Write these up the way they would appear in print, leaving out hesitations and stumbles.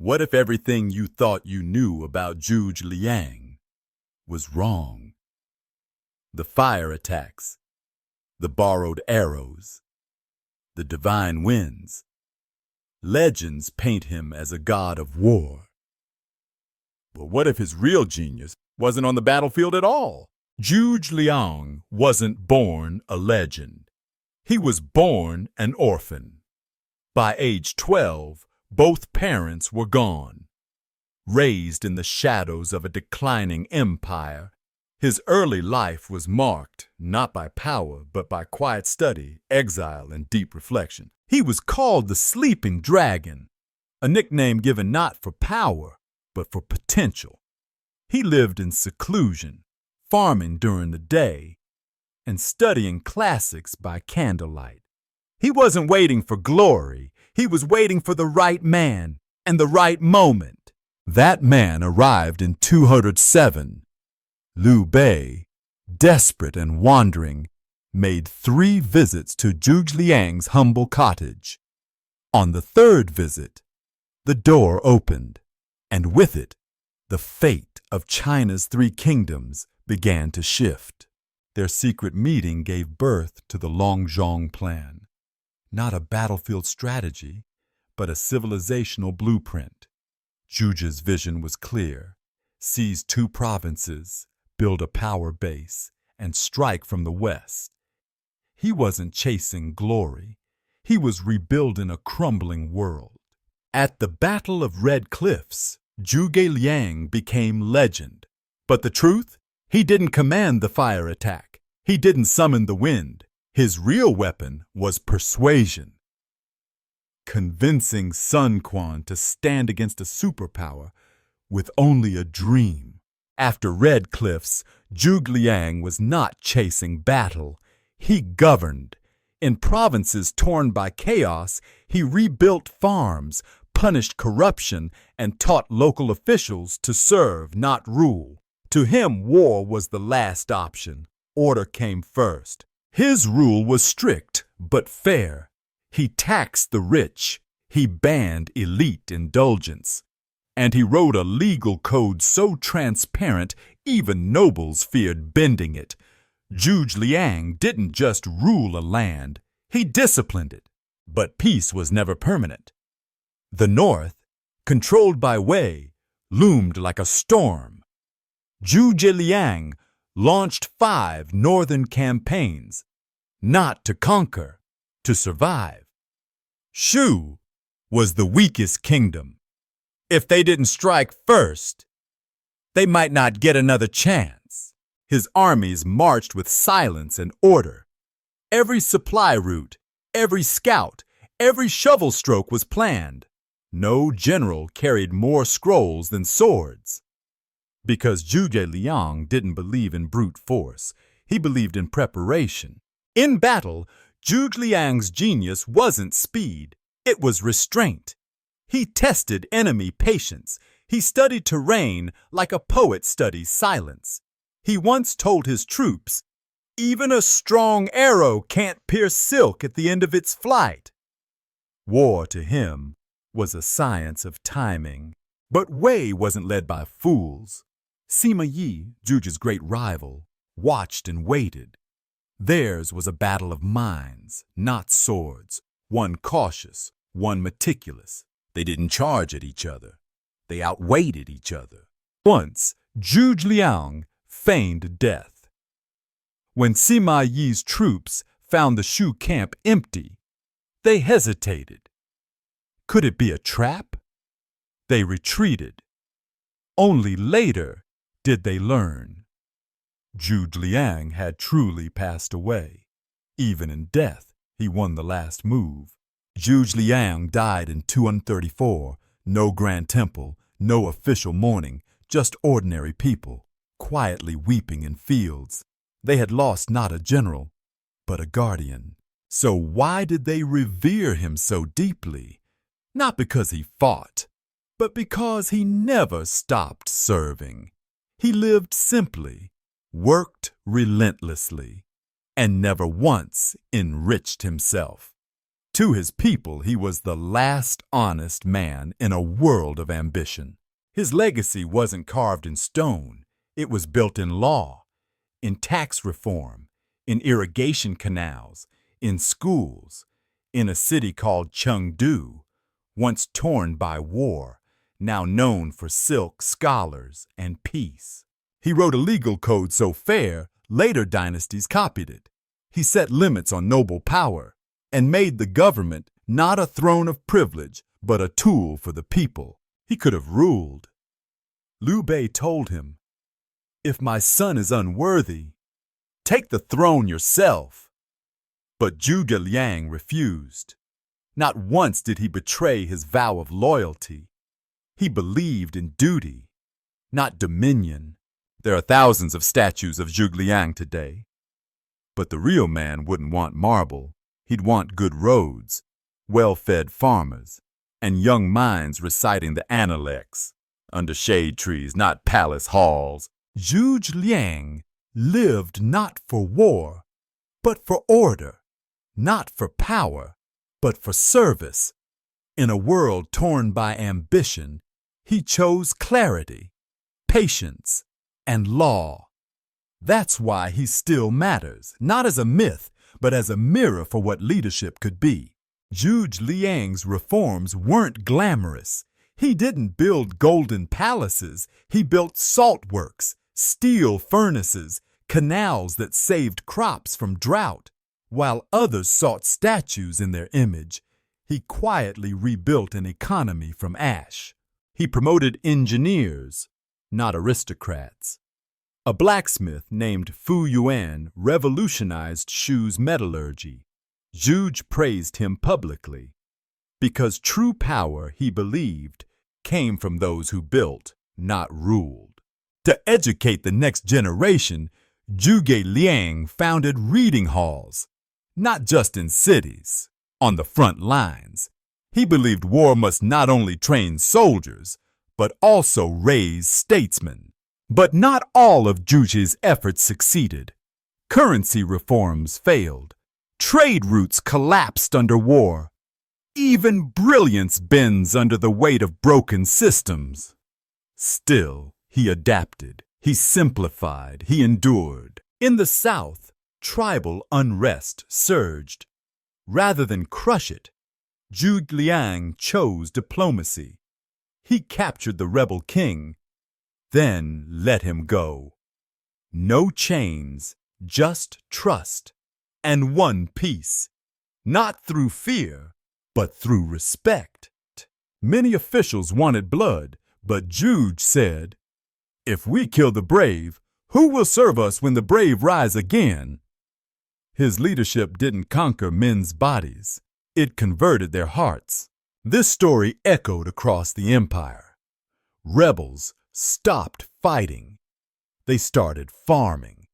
What if everything you thought you knew about Zhuge Liang was wrong? The fire attacks, the borrowed arrows, the divine winds. Legends paint him as a god of war. But what if his real genius wasn't on the battlefield at all? Zhuge Liang wasn't born a legend. He was born an orphan. By age 12, both parents were gone. Raised in the shadows of a declining empire, his early life was marked not by power, but by quiet study, exile, and deep reflection. He was called the Sleeping Dragon, a nickname given not for power, but for potential. He lived in seclusion, farming during the day, and studying classics by candlelight. He wasn't waiting for glory. He was waiting for the right man and the right moment. That man arrived in 207. Liu Bei, desperate and wandering, made 3 visits to Zhuge Liang's humble cottage. On the 3rd visit, the door opened, and with it, the fate of China's 3 kingdoms began to shift. Their secret meeting gave birth to the Longzhong Plan. Not a battlefield strategy, but a civilizational blueprint. Zhuge's vision was clear: seize 2 provinces, build a power base, and strike from the west. He wasn't chasing glory. He was rebuilding a crumbling world. At the Battle of Red Cliffs, Zhuge Liang became legend. But the truth? He didn't command the fire attack. He didn't summon the wind. His real weapon was persuasion. Convincing Sun Quan to stand against a superpower with only a dream. After Red Cliffs, Zhuge Liang was not chasing battle. He governed. In provinces torn by chaos, he rebuilt farms, punished corruption, and taught local officials to serve, not rule. To him, war was the last option. Order came first. His rule was strict but fair. He taxed the rich. He banned elite indulgence. And he wrote a legal code so transparent even nobles feared bending it. Zhuge Liang didn't just rule a land, he disciplined it. But peace was never permanent. The north, controlled by Wei, loomed like a storm. Zhuge Liang launched 5 northern campaigns, not to conquer, to survive. Shu was the weakest kingdom. If they didn't strike first, they might not get another chance. His armies marched with silence and order. Every supply route, every scout, every shovel stroke was planned. No general carried more scrolls than swords. Because Zhuge Liang didn't believe in brute force, he believed in preparation. In battle, Zhuge Liang's genius wasn't speed, it was restraint. He tested enemy patience. He studied terrain like a poet studies silence. He once told his troops, "Even a strong arrow can't pierce silk at the end of its flight." War to him was a science of timing. But Wei wasn't led by fools. Sima Yi, Zhuge's great rival, watched and waited. Theirs was a battle of minds, not swords. One cautious, one meticulous. They didn't charge at each other. They outweighted each other. Once, Zhuge Liang feigned death. When Sima Yi's troops found the Shu camp empty, they hesitated. Could it be a trap? They retreated. Only later did they learn. Zhuge Liang had truly passed away. Even in death, he won the last move. Zhuge Liang died in 234. No grand temple, no official mourning, just ordinary people, quietly weeping in fields. They had lost not a general, but a guardian. So why did they revere him so deeply? Not because he fought, but because he never stopped serving. He lived simply, worked relentlessly, and never once enriched himself. To his people, he was the last honest man in a world of ambition. His legacy wasn't carved in stone. It was built in law, in tax reform, in irrigation canals, in schools, in a city called Chengdu, once torn by war, now known for silk, scholars, and peace. He wrote a legal code so fair, later dynasties copied it. He set limits on noble power and made the government not a throne of privilege, but a tool for the people. He could have ruled. Liu Bei told him, "If my son is unworthy, take the throne yourself." But Zhuge Liang refused. Not once did he betray his vow of loyalty. He believed in duty, not dominion. There are thousands of statues of Zhuge Liang today. But the real man wouldn't want marble. He'd want good roads, well-fed farmers, and young minds reciting the Analects under shade trees, not palace halls. Zhuge Liang lived not for war, but for order, not for power, but for service. In a world torn by ambition, he chose clarity, patience, and law. That's why he still matters, not as a myth, but as a mirror for what leadership could be. Zhuge Liang's reforms weren't glamorous. He didn't build golden palaces. He built salt works, steel furnaces, canals that saved crops from drought. While others sought statues in their image, he quietly rebuilt an economy from ash. He promoted engineers, not aristocrats. A blacksmith named Fu Yuan revolutionized shoes metallurgy. Zhuge praised him publicly because true power, he believed, came from those who built, not ruled. To educate the next generation, Zhuge Liang founded reading halls, not just in cities, on the front lines. He believed war must not only train soldiers, but also raise statesmen. But not all of Zhuge's efforts succeeded. Currency reforms failed. Trade routes collapsed under war. Even brilliance bends under the weight of broken systems. Still, he adapted. He simplified. He endured. In the South, tribal unrest surged. Rather than crush it, Zhuge Liang chose diplomacy. He captured the rebel king, then let him go. No chains, just trust, and one peace, not through fear, but through respect. Many officials wanted blood, but Zhuge said, "If we kill the brave, who will serve us when the brave rise again?" His leadership didn't conquer men's bodies. It converted their hearts. This story echoed across the empire. Rebels stopped fighting. They started farming,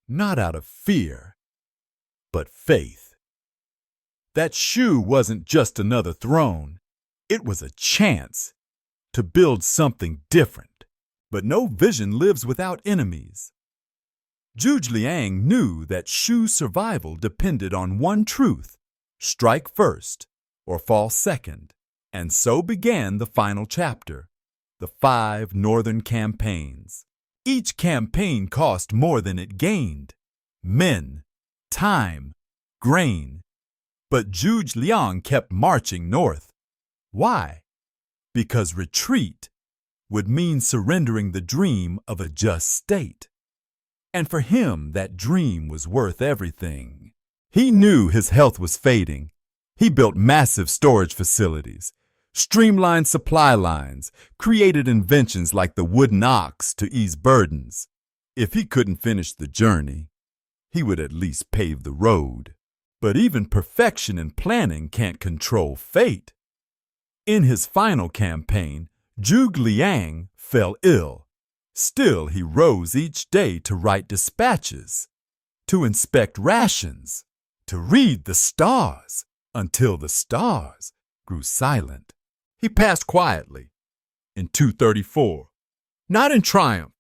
not out of fear, but faith. That Shu wasn't just another throne. It was a chance to build something different. But no vision lives without enemies. Zhuge Liang knew that Shu's survival depended on one truth: strike first or fall second. And so began the final chapter. The 5 northern campaigns. Each campaign cost more than it gained: men, time, grain. But Zhuge Liang kept marching north. Why? Because retreat would mean surrendering the dream of a just state. And for him, that dream was worth everything. He knew his health was fading. He built massive storage facilities, streamlined supply lines, created inventions like the wooden ox to ease burdens. If he couldn't finish the journey, he would at least pave the road. But even perfection in planning can't control fate. In his final campaign, Zhuge Liang fell ill. Still, he rose each day to write dispatches, to inspect rations, to read the stars, until the stars grew silent. He passed quietly in 234, not in triumph,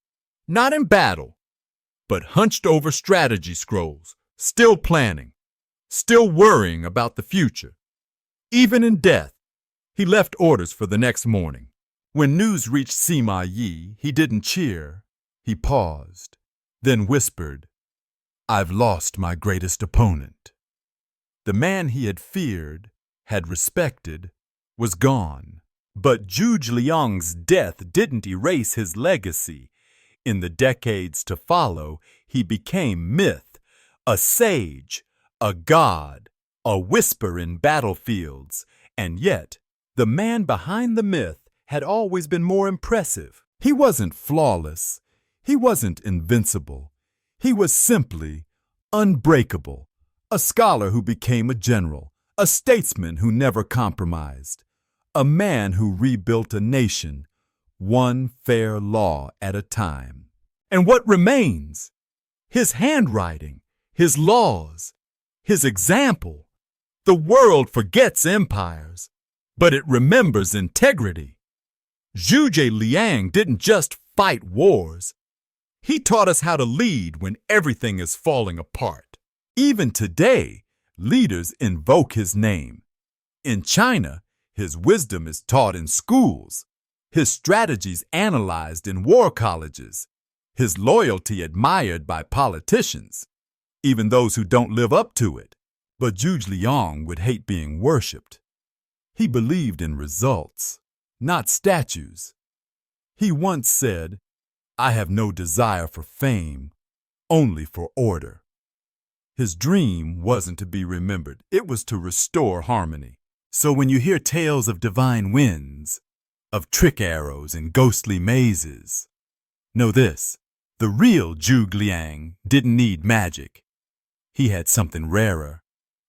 not in battle, but hunched over strategy scrolls, still planning, still worrying about the future. Even in death, he left orders for the next morning. When news reached Sima Yi, he didn't cheer. He paused, then whispered, "I've lost my greatest opponent." The man he had feared, had respected, was gone. But Zhuge Liang's death didn't erase his legacy. In the decades to follow, he became myth, a sage, a god, a whisper in battlefields. And yet, the man behind the myth had always been more impressive. He wasn't flawless. He wasn't invincible. He was simply unbreakable, a scholar who became a general, a statesman who never compromised, a man who rebuilt a nation, one fair law at a time. And what remains? His handwriting, his laws, his example. The world forgets empires, but it remembers integrity. Zhuge Liang didn't just fight wars. He taught us how to lead when everything is falling apart. Even today, leaders invoke his name. In China, his wisdom is taught in schools, his strategies analyzed in war colleges, his loyalty admired by politicians, even those who don't live up to it. But Zhuge Liang would hate being worshipped. He believed in results, not statues. He once said, "I have no desire for fame, only for order." His dream wasn't to be remembered, it was to restore harmony. So when you hear tales of divine winds, of trick arrows and ghostly mazes, know this: the real Zhuge Liang didn't need magic. He had something rarer: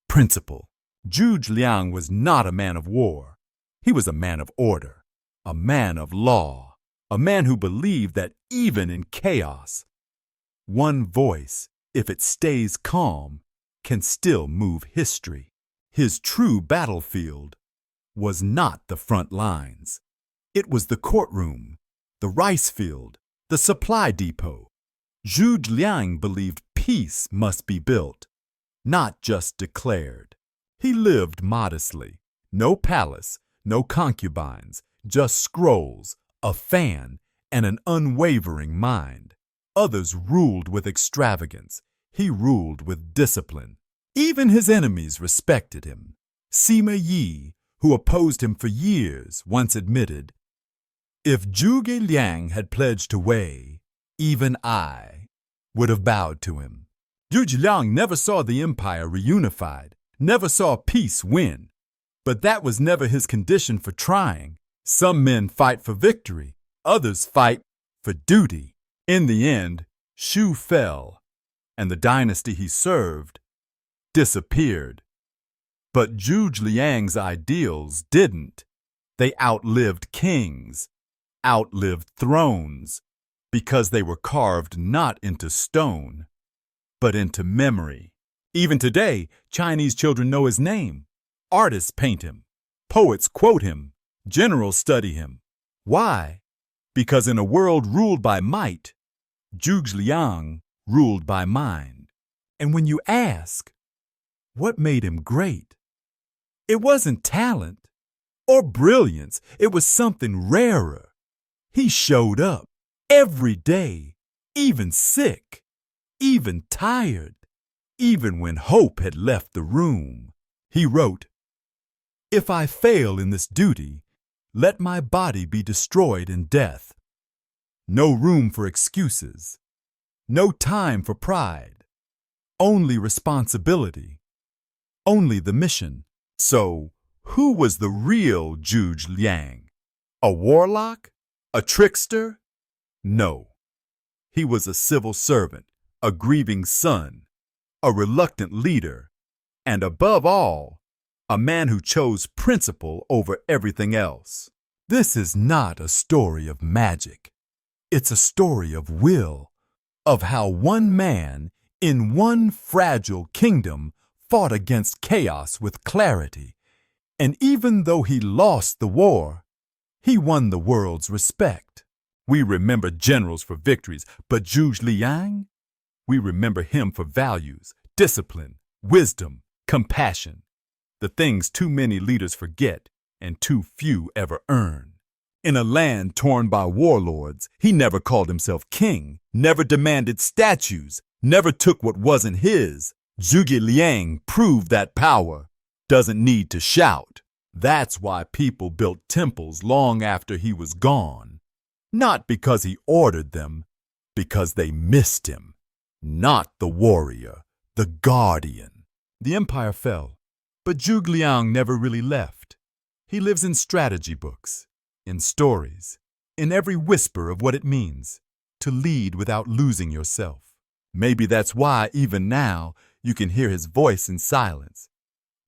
principle. Zhuge Liang was not a man of war. He was a man of order, a man of law, a man who believed that even in chaos, one voice, if it stays calm, can still move history. His true battlefield was not the front lines. It was the courtroom, the rice field, the supply depot. Zhuge Liang believed peace must be built, not just declared. He lived modestly. No palace, no concubines, just scrolls, a fan, and an unwavering mind. Others ruled with extravagance. He ruled with discipline. Even his enemies respected him. Sima Yi, who opposed him for years, once admitted, "If Zhuge Liang had pledged to Wei, even I would have bowed to him." Zhuge Liang never saw the empire reunified, never saw peace win. But that was never his condition for trying. Some men fight for victory, others fight for duty. In the end, Shu fell, and the dynasty he served disappeared. But Zhuge Liang's ideals didn't. They outlived kings, outlived thrones, because they were carved not into stone, but into memory. Even today, Chinese children know his name. Artists paint him. Poets quote him. Generals study him. Why? Because in a world ruled by might, Zhuge Liang ruled by mind. And when you ask, what made him great? It wasn't talent or brilliance. It was something rarer. He showed up every day, even sick, even tired. Even when hope had left the room. He wrote, "If I fail in this duty, let my body be destroyed in death." No room for excuses. No time for pride. Only responsibility. Only the mission. So, who was the real Zhuge Liang? A warlock? A trickster? No. He was a civil servant, a grieving son, a reluctant leader, and above all, a man who chose principle over everything else. This is not a story of magic. It's a story of will, of how one man in one fragile kingdom fought against chaos with clarity. And even though he lost the war, he won the world's respect. We remember generals for victories, but Zhuge Liang? We remember him for values, discipline, wisdom, compassion. the things too many leaders forget and too few ever earn. In a land torn by warlords, he never called himself king, never demanded statues, never took what wasn't his. Zhuge Liang proved that power doesn't need to shout. That's why people built temples long after he was gone. Not because he ordered them, because they missed him. Not the warrior, the guardian. The empire fell, but Zhuge Liang never really left. He lives in strategy books, in stories, in every whisper of what it means to lead without losing yourself. Maybe that's why even now you can hear his voice in silence,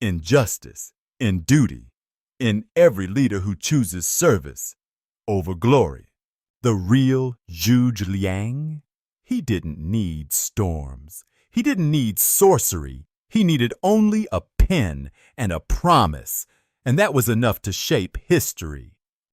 in justice, in duty, in every leader who chooses service over glory. The real Zhuge Liang, he didn't need storms. He didn't need sorcery. He needed only a pen and a promise, and that was enough to shape history.